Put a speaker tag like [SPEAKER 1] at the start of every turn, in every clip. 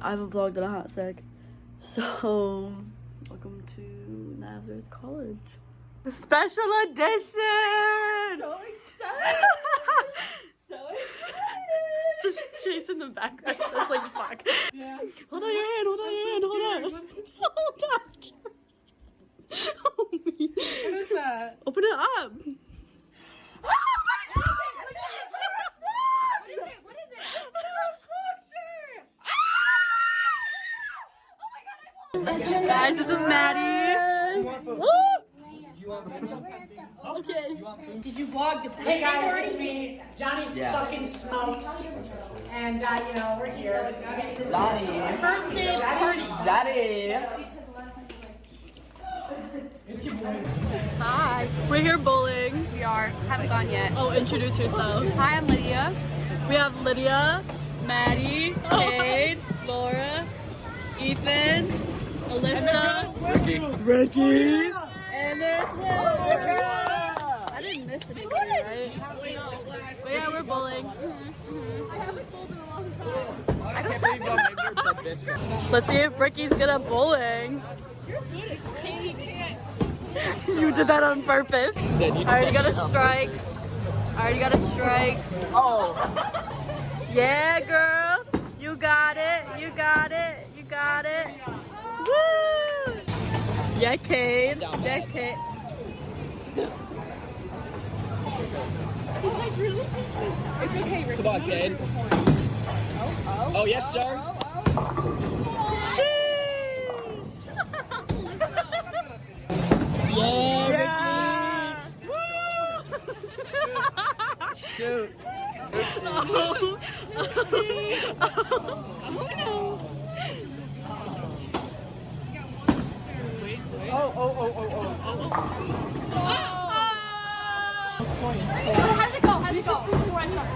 [SPEAKER 1] I haven't vlogged in a hot sec. So, welcome to Nazareth College. Special edition!
[SPEAKER 2] So excited! So excited!
[SPEAKER 1] Just chasing the background. That's like, fuck.
[SPEAKER 2] Yeah.
[SPEAKER 1] Hold on your hand, hold on your hand, hold on. Hold on.
[SPEAKER 2] What is that?
[SPEAKER 1] Open it up.
[SPEAKER 2] Oh my god! What is it? What is it? It's a sculpture! Oh my god, I won!
[SPEAKER 1] Guys, this is Maddie.
[SPEAKER 2] Okay. Did you vlog the Hey guys, it's me, Johnny fucking Smokes. And you know, we're here.
[SPEAKER 3] Zaddy.
[SPEAKER 1] Birthday party.
[SPEAKER 3] Zaddy.
[SPEAKER 1] Hi. We're here bowling.
[SPEAKER 4] We are. Haven't gone yet.
[SPEAKER 1] Oh, introduce yourself.
[SPEAKER 4] Hi, I'm Lydia.
[SPEAKER 1] We have Lydia, Maddie, Cade, Laura, Ethan, Alyssa, Ricky, and there's Will. I didn't miss anybody, right? But yeah, we're bowling. I haven't bowled in a long time.
[SPEAKER 3] I can't believe y'all made this.
[SPEAKER 1] Let's see if Ricky's good at bowling. You did that on purpose. Alright, you got a strike. Alright, you got a strike.
[SPEAKER 3] Oh.
[SPEAKER 1] Yeah, girl. You got it. You got it. You got it. Woo! Yeah, Cade. Yeah, Cade.
[SPEAKER 4] It's okay, Ricky.
[SPEAKER 3] Come on, kid. Oh, yes, sir.
[SPEAKER 1] Yeah, Ricky. Woo!
[SPEAKER 3] Shoot.
[SPEAKER 1] Oh no.
[SPEAKER 4] How does it go? How does it go? Before I start.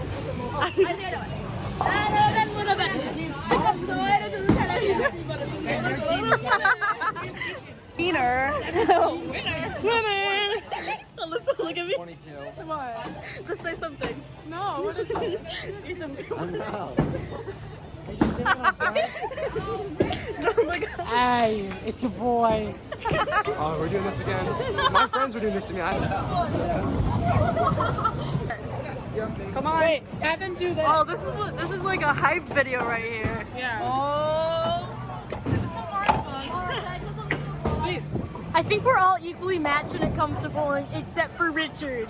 [SPEAKER 4] Winner.
[SPEAKER 1] Winner. Alyssa, look at me.
[SPEAKER 3] 22.
[SPEAKER 1] Come on. Just say something.
[SPEAKER 4] No, what is this?
[SPEAKER 1] Ethan.
[SPEAKER 3] I'm out.
[SPEAKER 1] No, look at
[SPEAKER 5] Hey, it's your boy.
[SPEAKER 6] Oh, we're doing this again. My friends were doing this to me.
[SPEAKER 1] Come on.
[SPEAKER 5] Wait, have them do this.
[SPEAKER 1] Oh, this is like a hype video right here.
[SPEAKER 5] Yeah.
[SPEAKER 1] Oh.
[SPEAKER 5] I think we're all equally matched when it comes to bowling, except for Richard.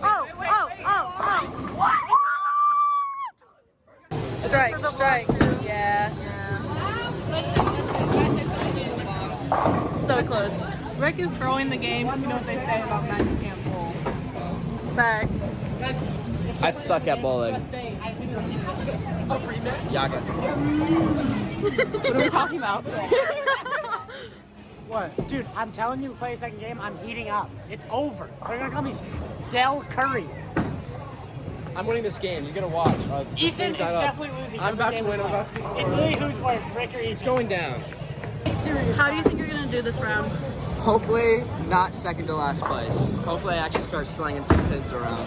[SPEAKER 1] Oh. What? Strike. Yeah. So close.
[SPEAKER 2] Rick is throwing the game because you know what they say about men who can't bowl.
[SPEAKER 1] Facts.
[SPEAKER 3] I suck at bowling.
[SPEAKER 2] Just saying.
[SPEAKER 3] Yaga.
[SPEAKER 2] What are we talking about?
[SPEAKER 5] What? Dude, I'm telling you, to play a second game, I'm heating up. It's over. They're gonna call me Del Curry.
[SPEAKER 6] I'm winning this game. You're gonna watch.
[SPEAKER 5] Ethan is definitely losing.
[SPEAKER 6] I'm about to win.
[SPEAKER 5] It's really who's worse, Rick or Ethan.
[SPEAKER 6] It's going down.
[SPEAKER 1] How do you think you're gonna do this round?
[SPEAKER 3] Hopefully, not second to last place. Hopefully, I actually start slinging some pins around.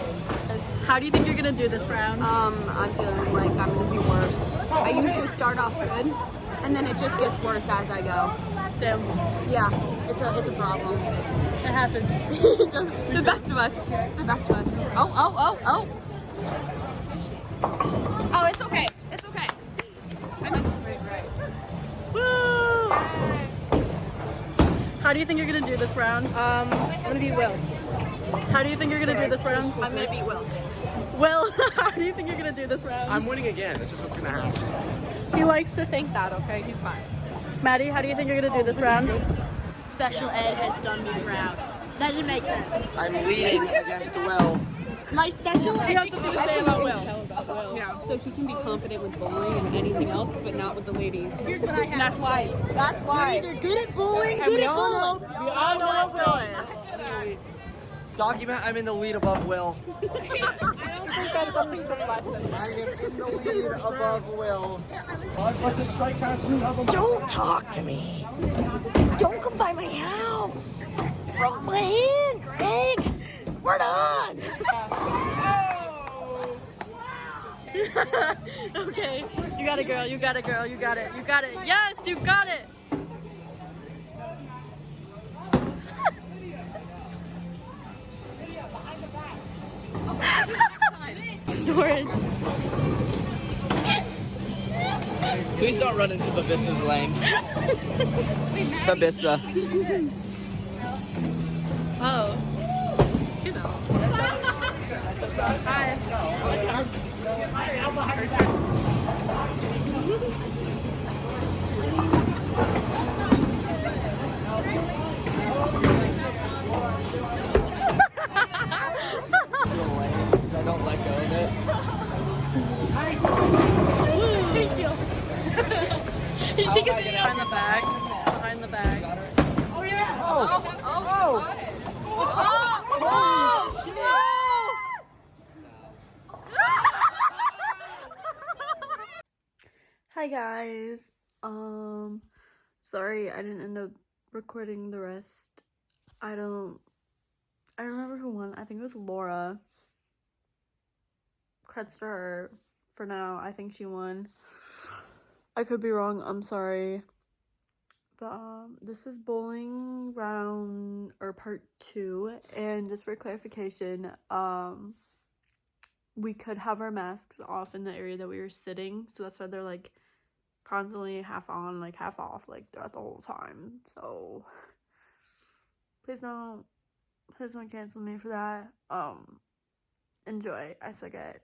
[SPEAKER 1] How do you think you're gonna do this round?
[SPEAKER 4] I'm feeling like I'm gonna do worse. I usually start off good, and then it just gets worse as I go.
[SPEAKER 1] Damn.
[SPEAKER 4] Yeah, it's a problem.
[SPEAKER 1] It happens.
[SPEAKER 4] It does. The best of us. The best of us. Oh. Oh, it's okay. It's okay.
[SPEAKER 1] Woo! How do you think you're gonna do this round?
[SPEAKER 4] I'm gonna be Will.
[SPEAKER 1] How do you think you're gonna do this round?
[SPEAKER 4] I'm gonna be Will.
[SPEAKER 1] Will, how do you think you're gonna do this round?
[SPEAKER 6] I'm winning again. That's just what's gonna happen.
[SPEAKER 2] He likes to think that, okay? He's fine.
[SPEAKER 1] Maddie, how do you think you're gonna do this round?
[SPEAKER 4] Special ed has done me proud. That didn't make sense.
[SPEAKER 3] I'm leading against Will.
[SPEAKER 4] My special ed.
[SPEAKER 2] Something to say about Will.
[SPEAKER 4] Yeah. So he can be confident with bowling and anything else, but not with the ladies. Here's what I have.
[SPEAKER 2] That's why.
[SPEAKER 4] That's why. You're either good at bowling, good at bowling.
[SPEAKER 2] We all know what Will is.
[SPEAKER 3] Document, I'm in the lead above Will.
[SPEAKER 2] I don't think that's understood by sense.
[SPEAKER 3] I am in the lead above Will.
[SPEAKER 5] Don't talk to me. Don't come by my house. Broke my hand, Greg. We're done.
[SPEAKER 1] Okay, you got it, girl. You got it, girl. You got it. You got it. Yes, you got it. Storage.
[SPEAKER 3] Please don't run into Babissa's lane. Babissa.
[SPEAKER 1] Oh. You know. Hi.
[SPEAKER 3] I don't let go of it.
[SPEAKER 1] Thank you. You take a video behind the bag. Behind the bag.
[SPEAKER 3] Oh!
[SPEAKER 1] Hi guys. Sorry I didn't end up recording the rest. I remember who won. I think it was Laura. Creds to her for now. I think she won. I could be wrong. I'm sorry. But this is bowling round or part 2, and just for clarification, we could have our masks off in the area that we were sitting, so that's why they're like constantly half on, like half off, like throughout the whole time. So please don't cancel me for that. Enjoy. I suck at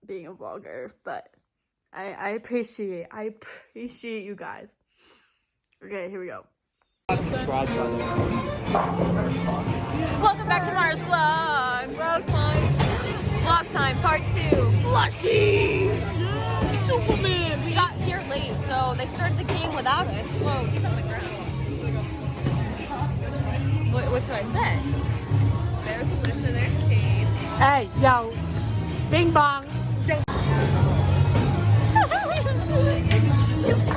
[SPEAKER 1] being a vlogger, but I appreciate you guys. Okay, here we go.
[SPEAKER 3] Subscribe button.
[SPEAKER 4] Welcome back to Mara's Vlogs. Vlog time, part 2. Slushies! Superman! We got here late, so they started the game without us. Whoa, he's on the ground. What's what I said? There's Alyssa, there's Kate.
[SPEAKER 2] Hey, yo. Bing bong.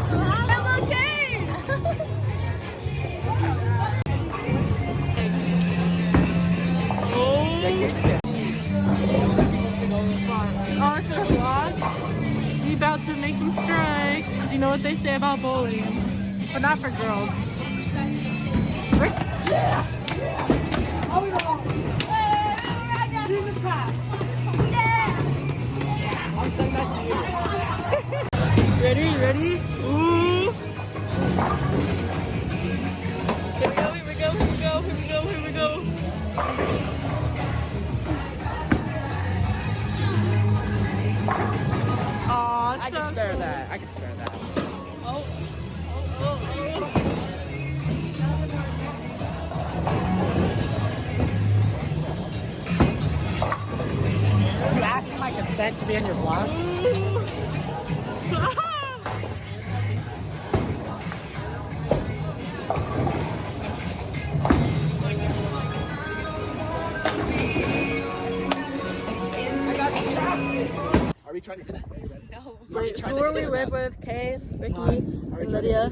[SPEAKER 4] Hello, Jane!
[SPEAKER 2] Oh, it's the vlog. We about to make some strikes, because you know what they say about bowling. But not for girls. Yeah! Oh, no! Jesus Christ!
[SPEAKER 1] Ready? Ooh! Here we go. Aw,
[SPEAKER 3] I can spare that.
[SPEAKER 1] Oh.
[SPEAKER 2] You asking my consent to be in your vlog?
[SPEAKER 3] Are we trying to hit it? Are you ready?
[SPEAKER 1] No.
[SPEAKER 3] Wait,
[SPEAKER 1] Who are we with? Kay, Ricky, and Lydia.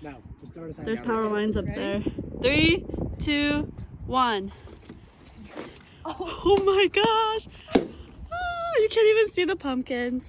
[SPEAKER 6] No, just throw it aside.
[SPEAKER 1] There's power lines up there. 3, 2, 1. Oh my gosh! Oh, you can't even see the pumpkins.